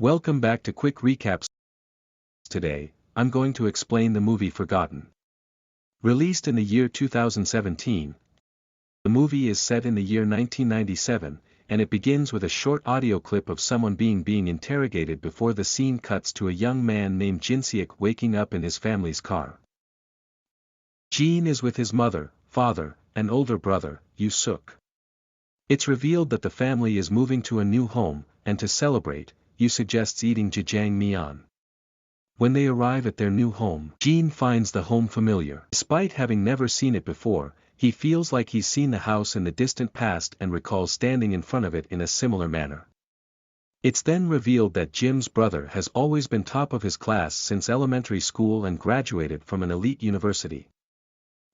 Welcome back to Quick Recaps. Today, I'm going to explain the movie Forgotten. Released in the year 2017, the movie is set in the year 1997, and it begins with a short audio clip of someone being interrogated before the scene cuts to a young man named Jinseok waking up in his family's car. Jin is with his mother, father, and older brother, Yoo-suk. It's revealed that the family is moving to a new home, and to celebrate, Yoo suggests eating jjangmyeon. When they arrive at their new home, Jin finds the home familiar. Despite having never seen it before, he feels like he's seen the house in the distant past and recalls standing in front of it in a similar manner. It's then revealed that Jim's brother has always been top of his class since elementary school and graduated from an elite university.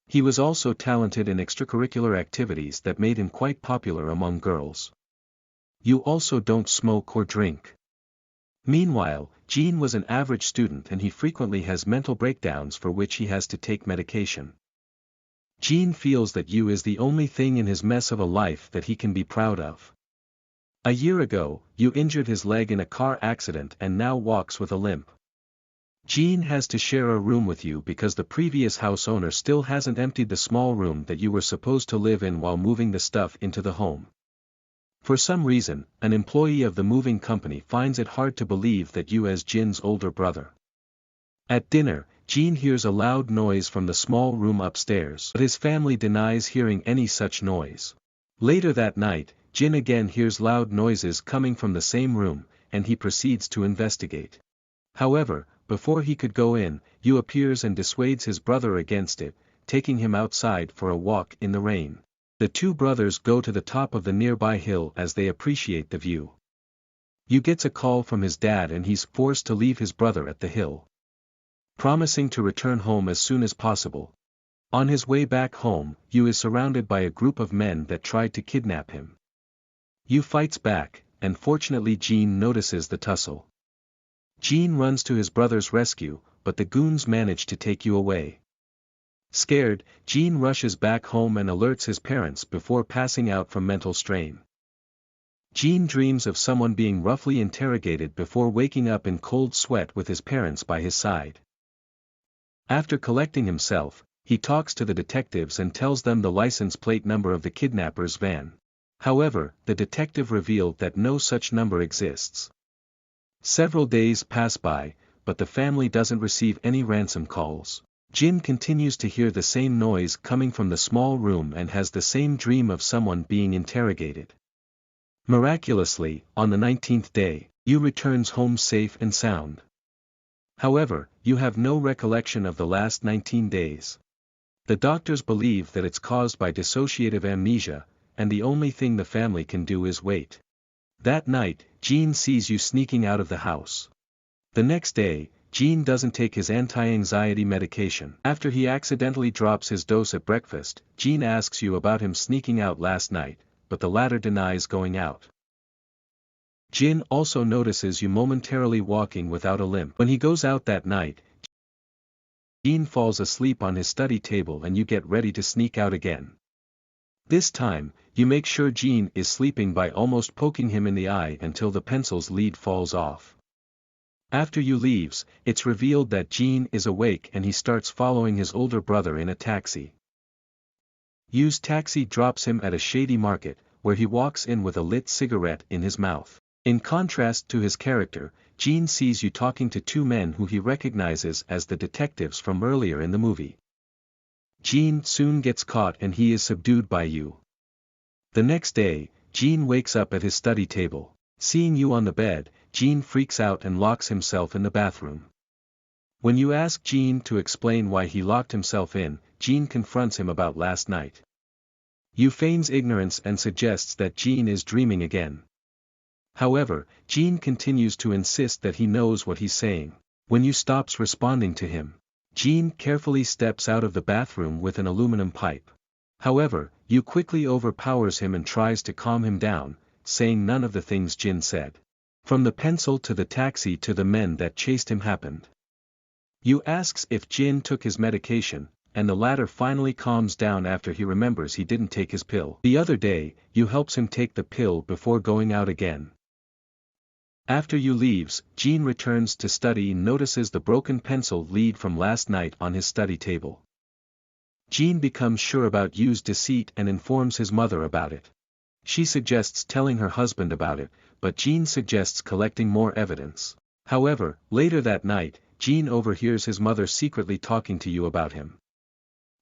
He was also talented in extracurricular activities that made him quite popular among girls. You also don't smoke or drink. Meanwhile, Jin was an average student and he frequently has mental breakdowns for which he has to take medication. Jin feels that Yoo is the only thing in his mess of a life that he can be proud of. A year ago, Yoo injured his leg in a car accident and now walks with a limp. Jin has to share a room with Yoo because the previous house owner still hasn't emptied the small room that you were supposed to live in while moving the stuff into the home. For some reason, an employee of the moving company finds it hard to believe that Yoo is Jin's older brother. At dinner, Jin hears a loud noise from the small room upstairs, but his family denies hearing any such noise. Later that night, Jin again hears loud noises coming from the same room, and he proceeds to investigate. However, before he could go in, Yoo appears and dissuades his brother against it, taking him outside for a walk in the rain. The two brothers go to the top of the nearby hill as they appreciate the view. Yoo gets a call from his dad and he's forced to leave his brother at the hill, promising to return home as soon as possible. On his way back home, Yoo is surrounded by a group of men that tried to kidnap him. Yoo fights back, and fortunately Jin notices the tussle. Jin runs to his brother's rescue, but the goons manage to take Yoo away. Scared, Jin rushes back home and alerts his parents before passing out from mental strain. Jin dreams of someone being roughly interrogated before waking up in cold sweat with his parents by his side. After collecting himself, he talks to the detectives and tells them the license plate number of the kidnapper's van. However, the detective revealed that no such number exists. Several days pass by, but the family doesn't receive any ransom calls. Jin continues to hear the same noise coming from the small room and has the same dream of someone being interrogated. Miraculously, on the 19th day, Yoo returns home safe and sound. However, you have no recollection of the last 19 days. The doctors believe that it's caused by dissociative amnesia, and the only thing the family can do is wait. That night, Jin sees Yoo sneaking out of the house. The next day, Jin doesn't take his anti-anxiety medication. After he accidentally drops his dose at breakfast, Jin asks Yoo about him sneaking out last night, but the latter denies going out. Jin also notices Yoo momentarily walking without a limp. When he goes out that night, Jin falls asleep on his study table and Yoo get ready to sneak out again. This time, you make sure Jin is sleeping by almost poking him in the eye until the pencil's lead falls off. After Yoo leaves, it's revealed that Jin is awake and he starts following his older brother in a taxi. Yoo's taxi drops him at a shady market, where he walks in with a lit cigarette in his mouth. In contrast to his character, Jin sees Yoo talking to two men who he recognizes as the detectives from earlier in the movie. Jin soon gets caught and he is subdued by Yoo. The next day, Jin wakes up at his study table. Seeing Yoo on the bed, Jin freaks out and locks himself in the bathroom. When you ask Jin to explain why he locked himself in, Jin confronts him about last night. Yoo feigns ignorance and suggests that Jin is dreaming again. However, Jin continues to insist that he knows what he's saying. When Yoo stops responding to him, Jin carefully steps out of the bathroom with an aluminum pipe. However, Yoo quickly overpowers him and tries to calm him down, saying none of the things Jin said. From the pencil to the taxi to the men that chased him happened. Yoo asks if Jin took his medication, and the latter finally calms down after he remembers he didn't take his pill. The other day, Yoo helps him take the pill before going out again. After Yu leaves, Jean returns to study and notices the broken pencil lead from last night on his study table. Jean becomes sure about Yu's deceit and informs his mother about it. She suggests telling her husband about it, but Jean suggests collecting more evidence. However, later that night, Jean overhears his mother secretly talking to Yu about him.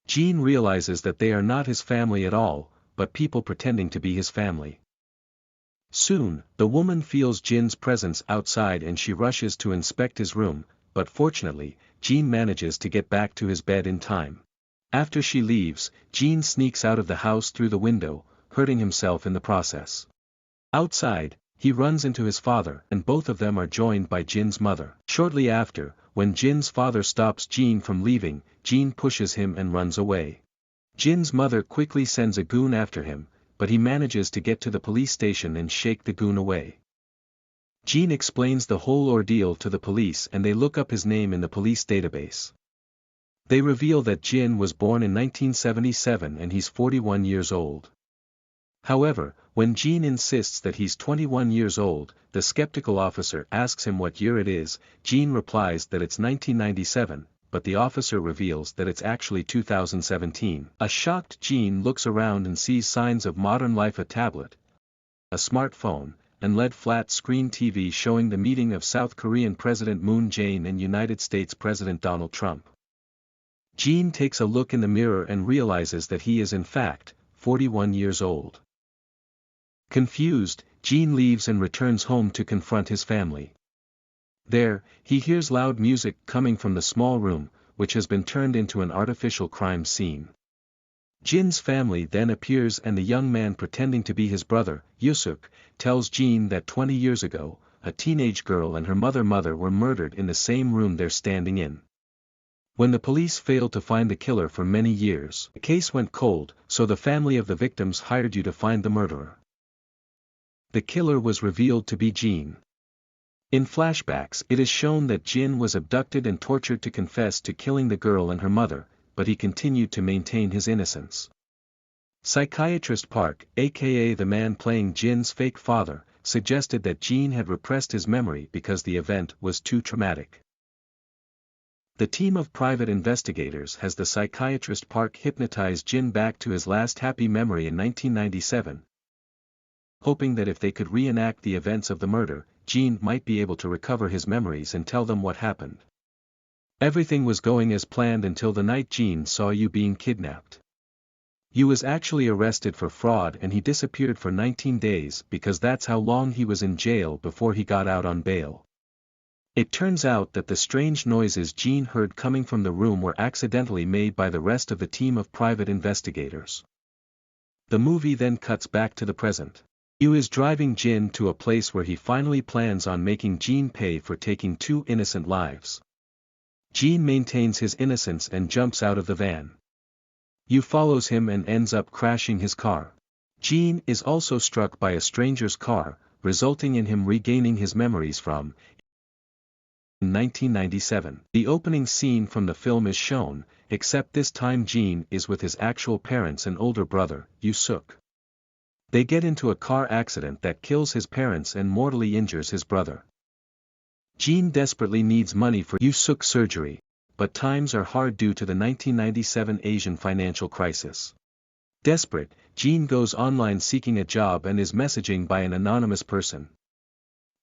Jean realizes that they are not his family at all, but people pretending to be his family. Soon, the woman feels Jin's presence outside and she rushes to inspect his room, but fortunately, Jean manages to get back to his bed in time. After she leaves, Jean sneaks out of the house through the window, hurting himself in the process. Outside, he runs into his father and both of them are joined by Jin's mother. Shortly after, when Jin's father stops Jean from leaving, Jean pushes him and runs away. Jin's mother quickly sends a goon after him, but he manages to get to the police station and shake the goon away. Jean explains the whole ordeal to the police and they look up his name in the police database. They reveal that Jin was born in 1977 and he's 41 years old. However, when Jean insists that he's 21 years old, the skeptical officer asks him what year it is. Jean replies that it's 1997, but the officer reveals that it's actually 2017. A shocked Jean looks around and sees signs of modern life: a tablet, a smartphone, and LED flat-screen TV showing the meeting of South Korean President Moon Jae-in and United States President Donald Trump. Jean takes a look in the mirror and realizes that he is in fact 41 years old. Confused, Jean leaves and returns home to confront his family. There, he hears loud music coming from the small room, which has been turned into an artificial crime scene. Jin's family then appears and the young man pretending to be his brother, Yusuk, tells Jean that 20 years ago, a teenage girl and her mother were murdered in the same room they're standing in. When the police failed to find the killer for many years, the case went cold, so the family of the victims hired you to find the murderer. The killer was revealed to be Jean. In flashbacks, it is shown that Jin was abducted and tortured to confess to killing the girl and her mother, but he continued to maintain his innocence. Psychiatrist Park, aka the man playing Jin's fake father, suggested that Jean had repressed his memory because the event was too traumatic. The team of private investigators has the psychiatrist Park hypnotize Jin back to his last happy memory in 1997, hoping that if they could reenact the events of the murder, Jean might be able to recover his memories and tell them what happened. Everything was going as planned until the night Jean saw Yu being kidnapped. Yu was actually arrested for fraud and he disappeared for 19 days because that's how long he was in jail before he got out on bail. It turns out that the strange noises Jean heard coming from the room were accidentally made by the rest of the team of private investigators. The movie then cuts back to the present. Yu is driving Jin to a place where he finally plans on making Jean pay for taking 2 innocent lives. Jean maintains his innocence and jumps out of the van. Yu follows him and ends up crashing his car. Jean is also struck by a stranger's car, resulting in him regaining his memories from 1997. The opening scene from the film is shown, except this time Jean is with his actual parents and older brother, Yusuk. They get into a car accident that kills his parents and mortally injures his brother. Jean desperately needs money for Yusuk's surgery, but times are hard due to the 1997 Asian financial crisis. Desperate, Jean goes online seeking a job and is messaging by an anonymous person.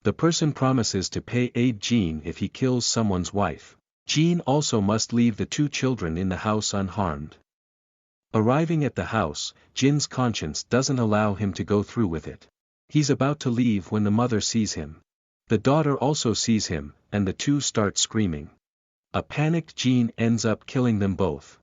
The person promises to pay aid Jean if he kills someone's wife. Jean also must leave the 2 children in the house unharmed. Arriving at the house, Jin's conscience doesn't allow him to go through with it. He's about to leave when the mother sees him. The daughter also sees him, and the 2 start screaming. A panicked Jean ends up killing them both.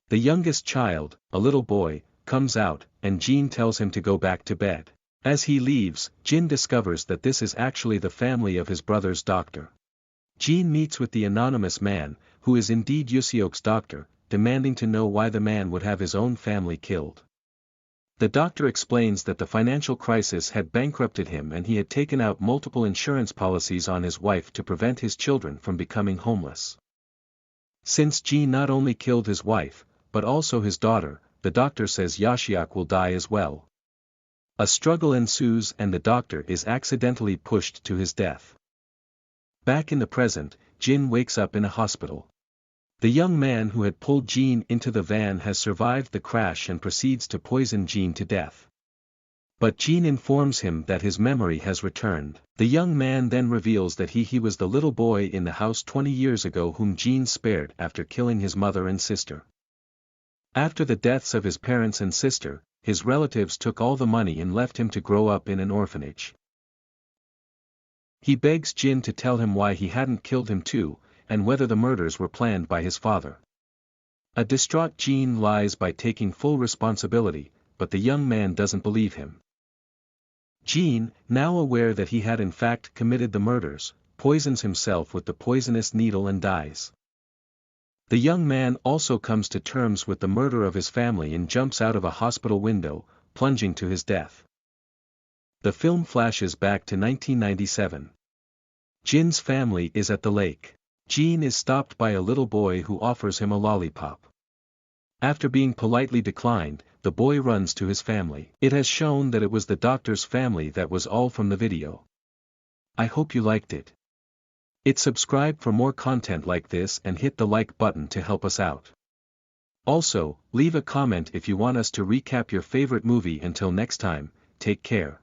The youngest child, a little boy, comes out, and Jean tells him to go back to bed. As he leaves, Jin discovers that this is actually the family of his brother's doctor. Jean meets with the anonymous man, who is indeed Yuseok's doctor, demanding to know why the man would have his own family killed. The doctor explains that the financial crisis had bankrupted him and he had taken out multiple insurance policies on his wife to prevent his children from becoming homeless. Since Jean not only killed his wife, but also his daughter, the doctor says Yoshiak will die as well. A struggle ensues and the doctor is accidentally pushed to his death. Back in the present, Jin wakes up in a hospital. The young man who had pulled Jean into the van has survived the crash and proceeds to poison Jean to death. But Jean informs him that his memory has returned. The young man then reveals that he was the little boy in the house 20 years ago whom Jean spared after killing his mother and sister. After the deaths of his parents and sister, his relatives took all the money and left him to grow up in an orphanage. He begs Jin to tell him why he hadn't killed him too, and whether the murders were planned by his father. A distraught Jean lies by taking full responsibility, but the young man doesn't believe him. Jean, now aware that he had in fact committed the murders, poisons himself with the poisonous needle and dies. The young man also comes to terms with the murder of his family and jumps out of a hospital window, plunging to his death. The film flashes back to 1997. Jin's family is at the lake. Jean is stopped by a little boy who offers him a lollipop. After being politely declined, the boy runs to his family. It has shown that it was the doctor's family that was all from the video. I hope you liked it. Subscribe for more content like this and hit the like button to help us out. Also, leave a comment if you want us to recap your favorite movie. Until next time, take care.